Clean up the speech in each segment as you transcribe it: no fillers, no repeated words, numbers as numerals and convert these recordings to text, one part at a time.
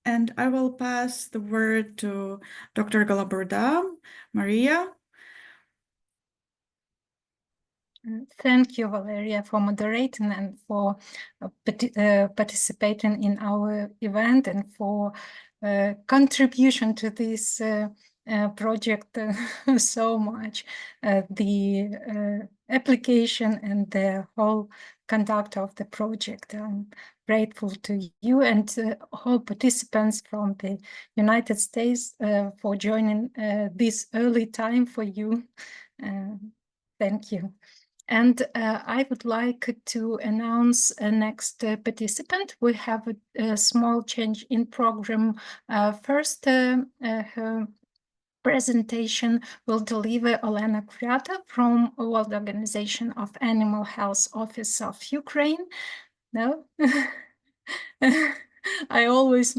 and I will pass the word to Dr. Galaburda. Maria. Thank you, Valeria, for moderating and for participating in our event and for contribution to this project so much. The application and the whole conduct of the project. I'm grateful to you and all participants from the United States for joining this early time for you. Thank you. And I would like to announce a next participant. We have a small change in program. First, her presentation will deliver Olena Kuriata from World Organization of Animal Health Office of Ukraine. No, I always...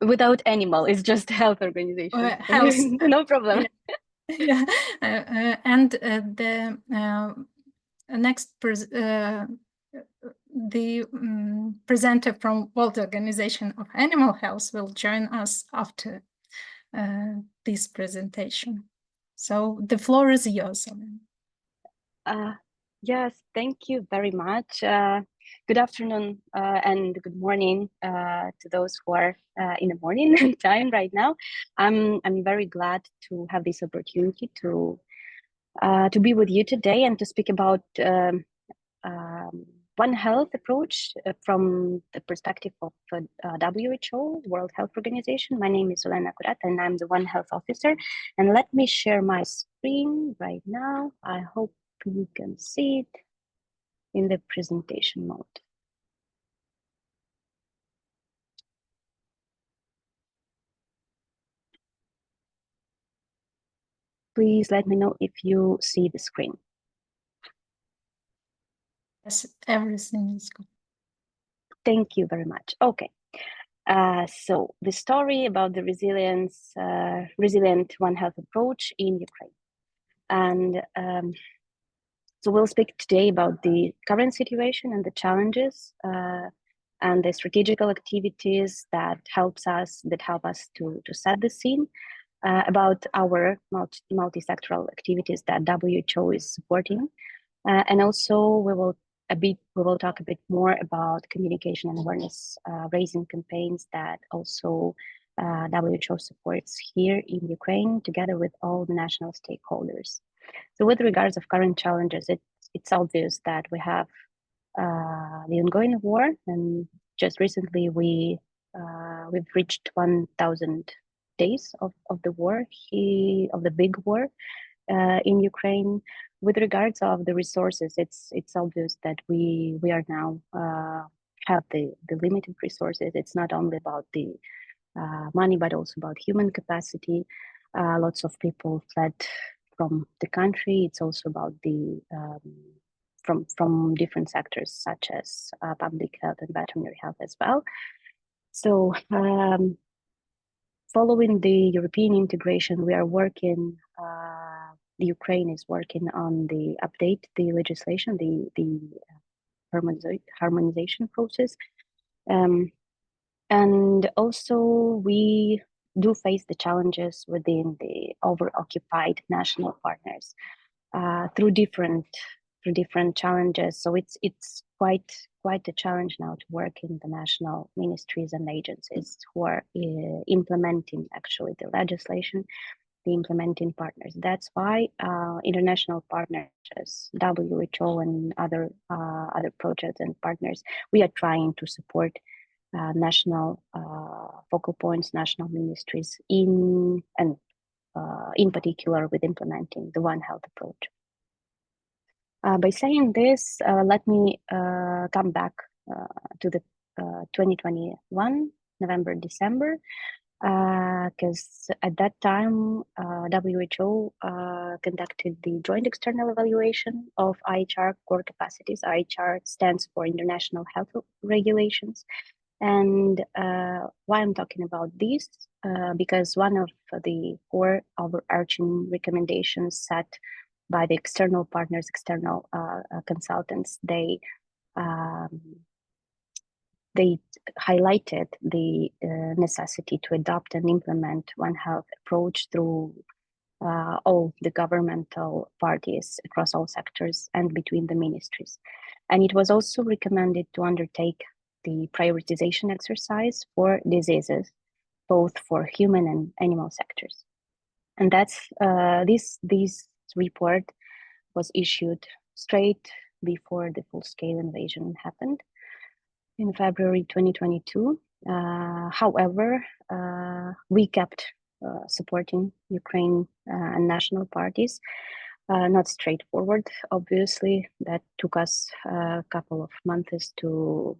without animal, it's just health organization. Health. No problem. Yeah, and the next presenter from World Organization of Animal Health will join us after this presentation. So the floor is yours, Olena. Yes, thank you very much. Good afternoon and good morning to those who are in the morning time right now. I'm very glad to have this opportunity to be with you today and to speak about One Health approach from the perspective of WHO, World Health Organization. My name is Olena Kuriata and I'm the One Health officer. And let me share my screen right now. I hope you can see it in the presentation mode. Please let me know if you see the screen. Yes, everything is good. Thank you very much. Okay. So the story about the resilient One Health approach in Ukraine. And so we'll speak today about the current situation and the challenges and the strategical activities that help us to set the scene, about our multi-sectoral activities that WHO is supporting, and also we will talk a bit more about communication and awareness raising campaigns that also WHO supports here in Ukraine together with all the national stakeholders. So with regards of current challenges, it's obvious that we have the ongoing war, and just recently we've reached 1,000 days of the war, of the big war in Ukraine. With regards of the resources, it's obvious that we are now have the limited resources. It's not only about the money, but also about human capacity. Lots of people fled from the country. It's also about the from different sectors such as public health and veterinary health as well. So following the European integration, we are working. The Ukraine is working on the legislation, the harmonization process, and also we do face the challenges within the over-occupied national partners through different challenges. So it's quite a challenge now to work in the national ministries and agencies who are implementing actually the legislation, the implementing partners. That's why international partners, WHO and other projects and partners, we are trying to support national focal points, national ministries in particular with implementing the One Health approach. By saying this, let me come back to the 2021, November, December, because at that time, WHO conducted the joint external evaluation of IHR core capacities. IHR stands for International Health Regulations. And why I'm talking about this, because one of the core overarching recommendations set by the external partners, external consultants, they they highlighted the necessity to adopt and implement One Health approach through all the governmental parties across all sectors and between the ministries. And it was also recommended to undertake the prioritization exercise for diseases, both for human and animal sectors. And that's this report was issued straight before the full-scale invasion happened in February 2022. However, we kept supporting Ukraine and national parties. Not straightforward, obviously. That took us a couple of months to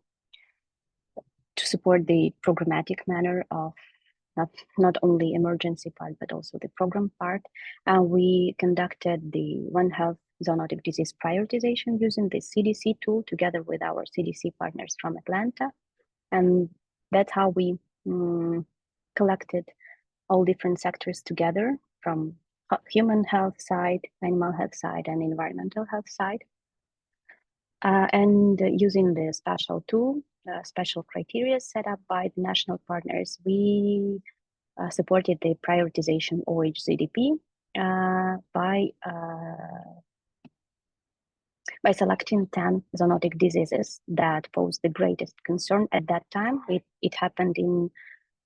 support the programmatic manner of not only emergency part, but also the program part. And we conducted the One Health zoonotic disease prioritization using the CDC tool together with our CDC partners from Atlanta. And that's how we collected all different sectors together from human health side, animal health side, and environmental health side. And using the special tool, special criteria set up by the national partners, we supported the prioritization OHZDP by selecting 10 zoonotic diseases that posed the greatest concern at that time. It happened in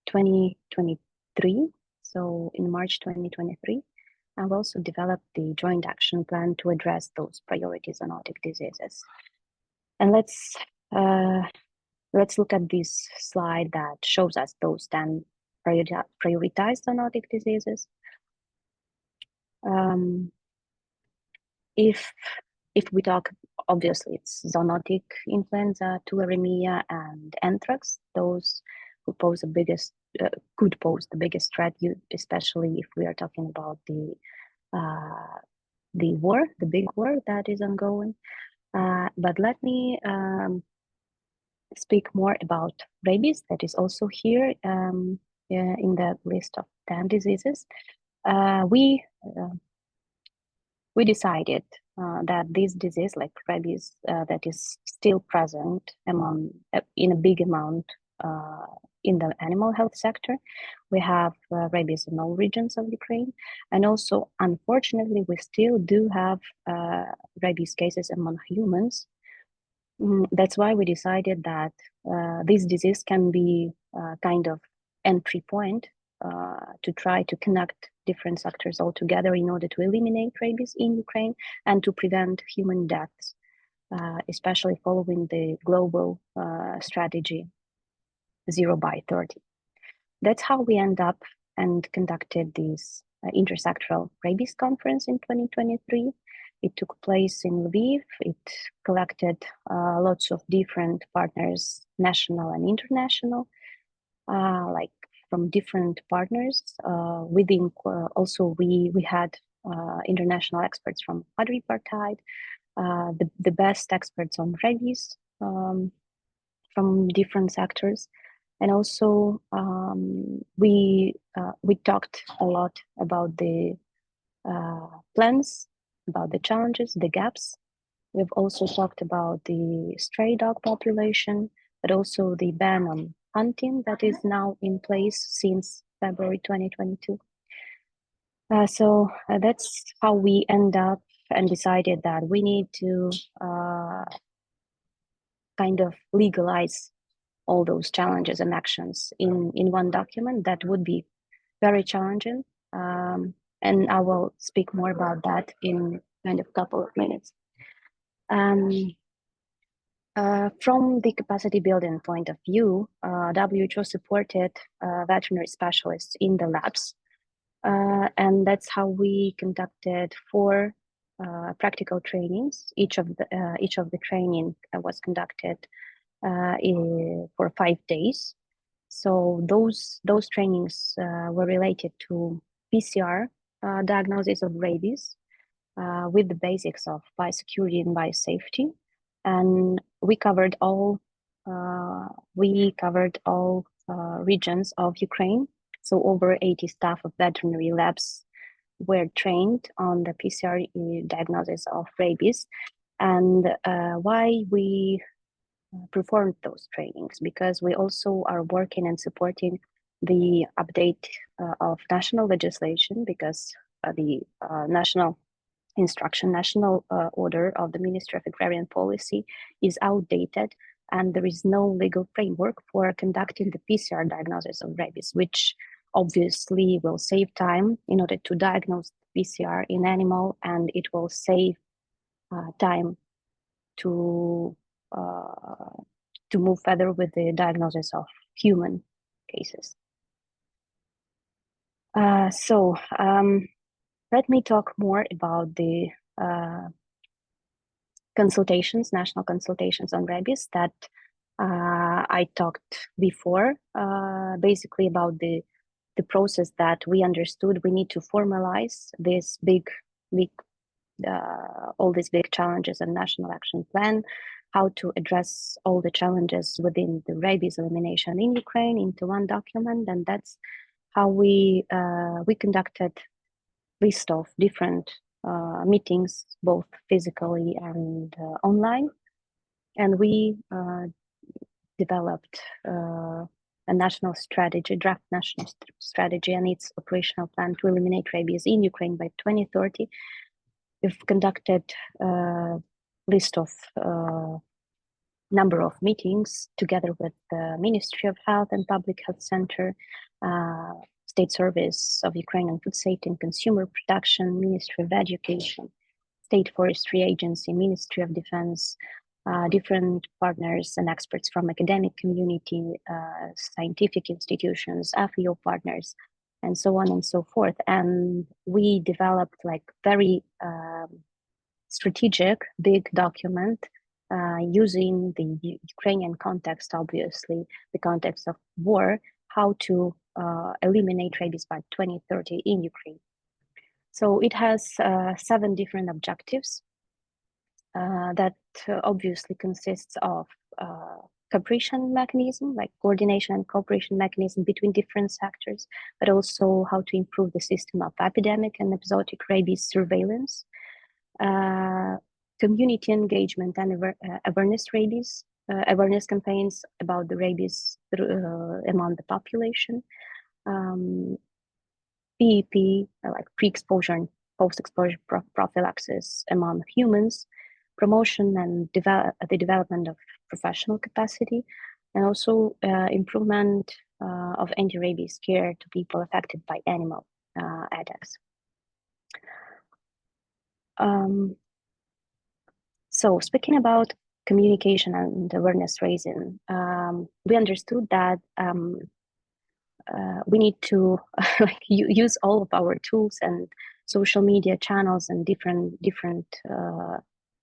2023, so in March 2023. I've also developed the joint action plan to address those priority zoonotic diseases. And let's look at this slide that shows us those 10 prioritized zoonotic diseases. If we talk, obviously it's zoonotic influenza, tularemia, and anthrax. Those who pose the biggest could pose the biggest threat, especially if we are talking about the war, the big war that is ongoing. But let me speak more about rabies, that is also here in the list of 10 diseases. We decided that this disease, like rabies, that is still present in a big amount in the animal health sector. We have rabies in all regions of Ukraine, and also, unfortunately, we still do have rabies cases among humans. That's why we decided that this disease can be kind of entry point to try to connect different sectors all together in order to eliminate rabies in Ukraine and to prevent human deaths, especially following the global strategy 0 by 30. That's how we end up and conducted this intersectoral rabies conference in 2023. It took place in Lviv. It collected lots of different partners, national and international, like from different partners. Within also we had international experts from quadripartite, the best experts on rabies from different sectors. And also we talked a lot about the plans, about the challenges, the gaps. We've also talked about the stray dog population, but also the ban on hunting that is now in place since February 2022. So that's how we end up and decided that we need to kind of legalize all those challenges and actions in one document. That would be very challenging. And I will speak more about that in kind of couple of minutes. From the capacity building point of view, WHO supported veterinary specialists in the labs. And that's how we conducted 4 practical trainings. Each of the training was conducted for 5 days. So those trainings were related to PCR diagnosis of rabies with the basics of biosecurity and biosafety, and we covered all regions of Ukraine. So over 80 staff of veterinary labs were trained on the PCR diagnosis of rabies. And why we performed those trainings, because we also are working and supporting the update of national legislation, because the national order of the Ministry of Agrarian Policy is outdated, and there is no legal framework for conducting the PCR diagnosis of rabies, which obviously will save time in order to diagnose PCR in animal, and it will save time to move further with the diagnosis of human cases. Let me talk more about the consultations, national consultations on rabies that I talked before, basically about the process that we understood we need to formalize this all these big challenges and national action plan, how to address all the challenges within the rabies elimination in Ukraine into one document. And that's how we conducted list of different meetings, both physically and online. And we developed a national strategy, draft national strategy, and its operational plan to eliminate rabies in Ukraine by 2030. We've conducted a list of number of meetings together with the Ministry of Health and Public Health Center, State Service of Ukrainian Food Safety and Consumer Protection, Ministry of Education, State Forestry Agency, Ministry of Defense, different partners and experts from academic community, scientific institutions, FEO partners, and so on and so forth. And we developed like very strategic, big document using the Ukrainian context, obviously, the context of war, how to eliminate rabies by 2030 in Ukraine. So it has 7 different objectives that obviously consists of cooperation mechanism, like coordination and cooperation mechanism between different sectors, but also how to improve the system of epidemic and episodic rabies surveillance, community engagement and awareness campaigns about the rabies among the population, PEP, like pre-exposure and post-exposure prophylaxis among humans, promotion and the development of professional capacity, and also improvement of anti-rabies care to people affected by animal attacks. So speaking about communication and awareness raising, we understood that we need to like use all of our tools and social media channels and different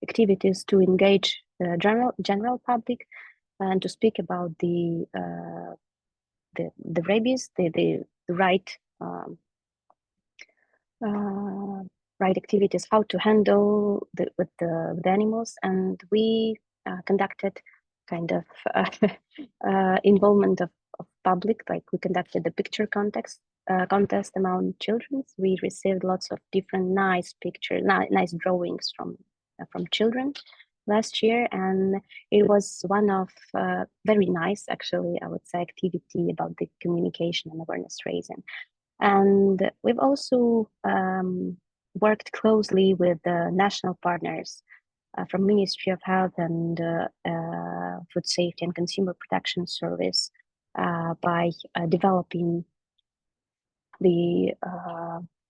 activities to engage the general public and to speak about the rabies, the right right activities, how to handle with the animals. And we conducted kind of involvement of public, like we conducted the picture contest among children. We received lots of different nice pictures, nice drawings from children last year, and it was one of very nice, actually, I would say, activity about the communication and awareness raising. And we've also worked closely with the national partners from Ministry of Health and Food Safety and Consumer Protection Service by developing the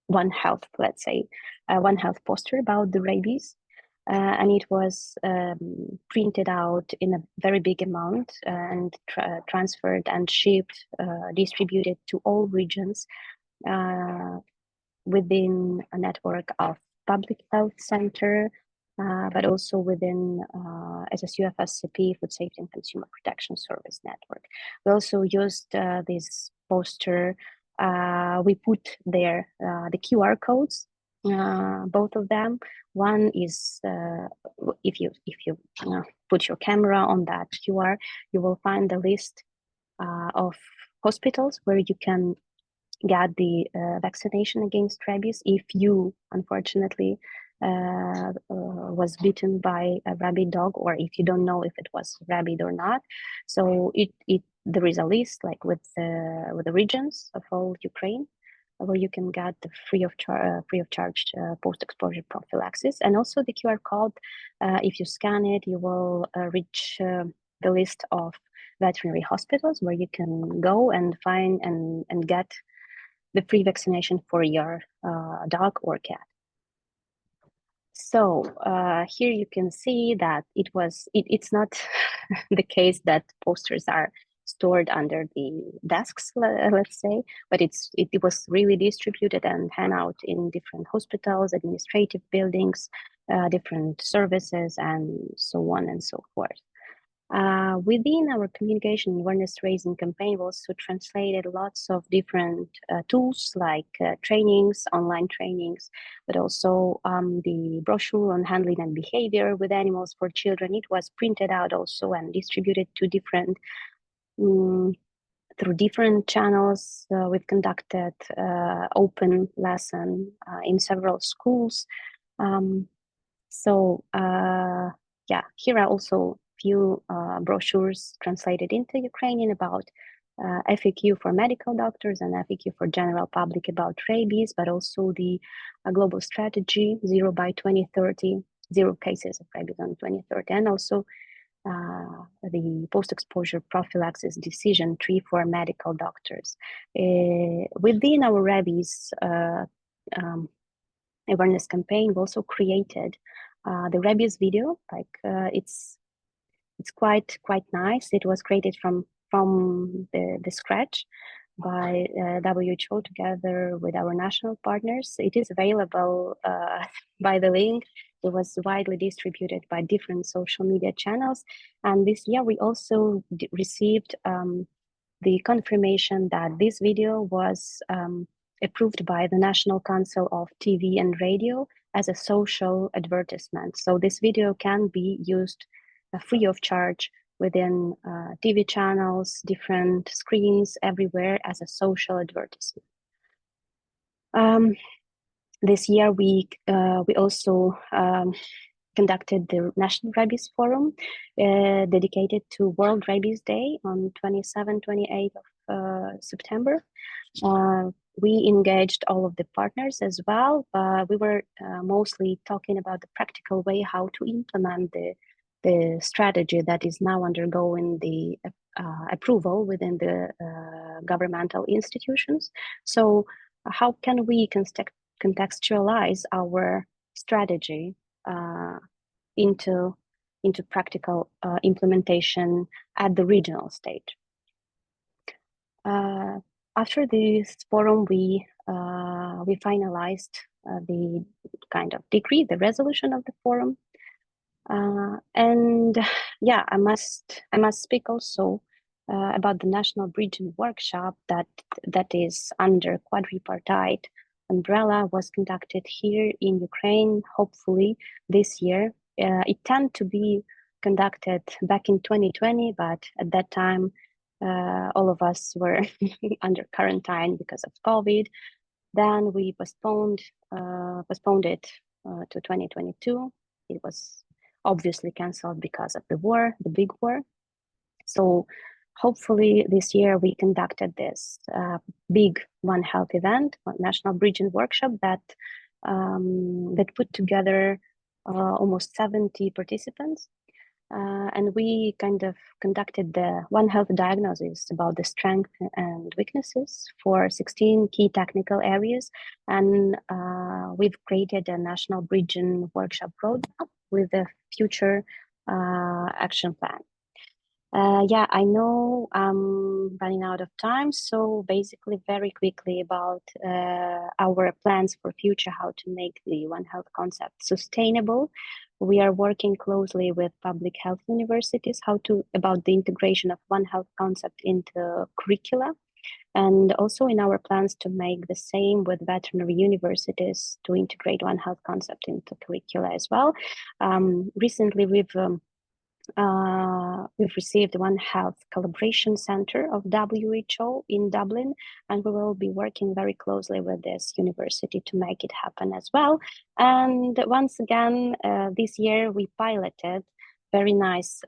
One Health, let's say, One Health poster about the rabies. And it was printed out in a very big amount and transferred and shipped, distributed to all regions within a network of public health center, but also within SSUFSCP, Food Safety and Consumer Protection Service network. We also used this poster. We put there the QR codes, both of them. One is if you put your camera on that QR, you will find the list of hospitals where you can get the vaccination against rabies if you unfortunately was bitten by a rabid dog, or if you don't know if it was rabid or not. So there is a list like with the regions of all Ukraine where you can get the free of charge post-exposure prophylaxis, and also the QR code. If you scan it, you will reach the list of veterinary hospitals where you can go and find and get the free vaccination for your dog or cat. So here you can see that it's not the case that posters are stored under the desks, let's say, but it was really distributed and hand out in different hospitals, administrative buildings, different services, and so on and so forth. Within our communication awareness raising campaign, we also translated lots of different tools like trainings, online trainings, but also the brochure on handling and behavior with animals for children. It was printed out also and distributed to different through different channels. We've conducted open lesson in several schools. Yeah, here are also few brochures translated into Ukrainian about FAQ for medical doctors and FAQ for general public about rabies, but also the global strategy 0 by 2030, 0 cases of rabies on 2030, and also the post-exposure prophylaxis decision tree for medical doctors. Within our rabies awareness campaign, we also created the rabies video. Like it's quite nice. It was created from the scratch by WHO together with our national partners. It is available by the link. It was widely distributed by different social media channels. And this year we also received the confirmation that this video was approved by the National Council of TV and Radio as a social advertisement. So this video can be used free of charge within TV channels, different screens, everywhere as a social advertisement. This year we also conducted the National Rabies Forum dedicated to World Rabies Day on 27-28 of September. We engaged all of the partners as well. We were mostly talking about the practical way how to implement the strategy that is now undergoing the approval within the governmental institutions. So how can we contextualize our strategy into practical implementation at the regional stage? After this forum, we finalized the kind of decree, the resolution of the forum, and yeah, I must speak also about the National Bridging Workshop that is under quadripartite umbrella, was conducted here in Ukraine. Hopefully this year. It tended to be conducted back in 2020, but at that time all of us were under quarantine because of COVID. Then we postponed it to 2022. It was obviously cancelled because of the war, the big war. So hopefully this year we conducted this big One Health event, National Bridging Workshop that put together almost 70 participants. And we kind of conducted the One Health diagnosis about the strengths and weaknesses for 16 key technical areas. And we've created a National Bridging Workshop roadmap with a future action plan. Yeah, I know I'm running out of time, so basically very quickly about our plans for future, how to make the One Health concept sustainable. We are working closely with public health universities, about the integration of One Health concept into curricula, and also in our plans to make the same with veterinary universities to integrate One Health concept into curricula as well. Recently, we've we've received One Health Collaboration Center of WHO in Dublin, and we will be working very closely with this university to make it happen as well. And once again, this year we piloted very nice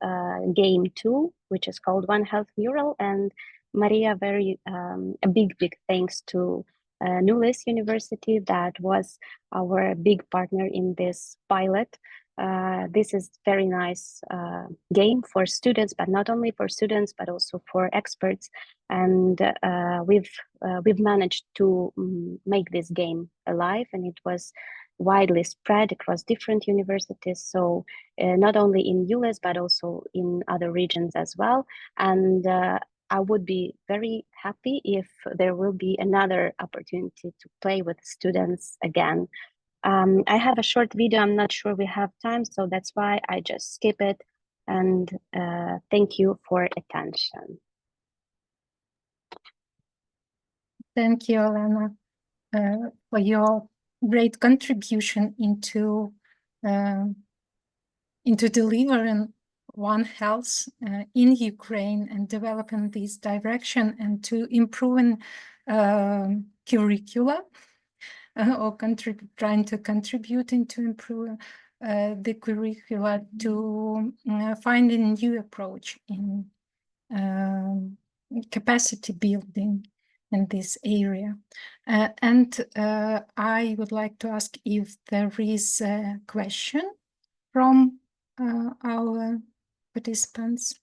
game tool, which is called One Health Mural. And Maria, a big thanks to Nulis University, that was our big partner in this pilot. This is very nice game for students, but not only for students, but also for experts. And we've managed to make this game alive, and it was widely spread across different universities. So not only in US, but also in other regions as well. And I would be very happy if there will be another opportunity to play with students again. I have a short video. I'm not sure we have time, so that's why I just skip it. And thank you for attention. Thank you, Olena, for your great contribution into delivering One Health in Ukraine and developing this direction, and to improving curricula, or trying to contribute into improving the curricula, to finding a new approach in capacity building in this area. And I would like to ask if there is a question from our participants.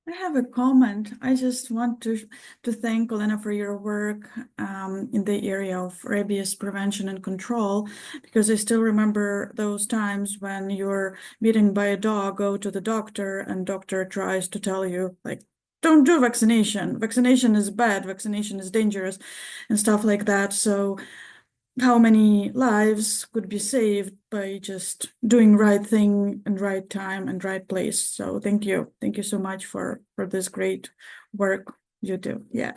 I have a comment. I just want to thank Olena for your work in the area of rabies prevention and control, because I still remember those times when you're bitten by a dog, go to the doctor, and doctor tries to tell you, like, don't do vaccination. Vaccination is bad. Vaccination is dangerous, and stuff like that. So how many lives could be saved by just doing right thing and right time and right place. So thank you so much for this great work you do. Yeah.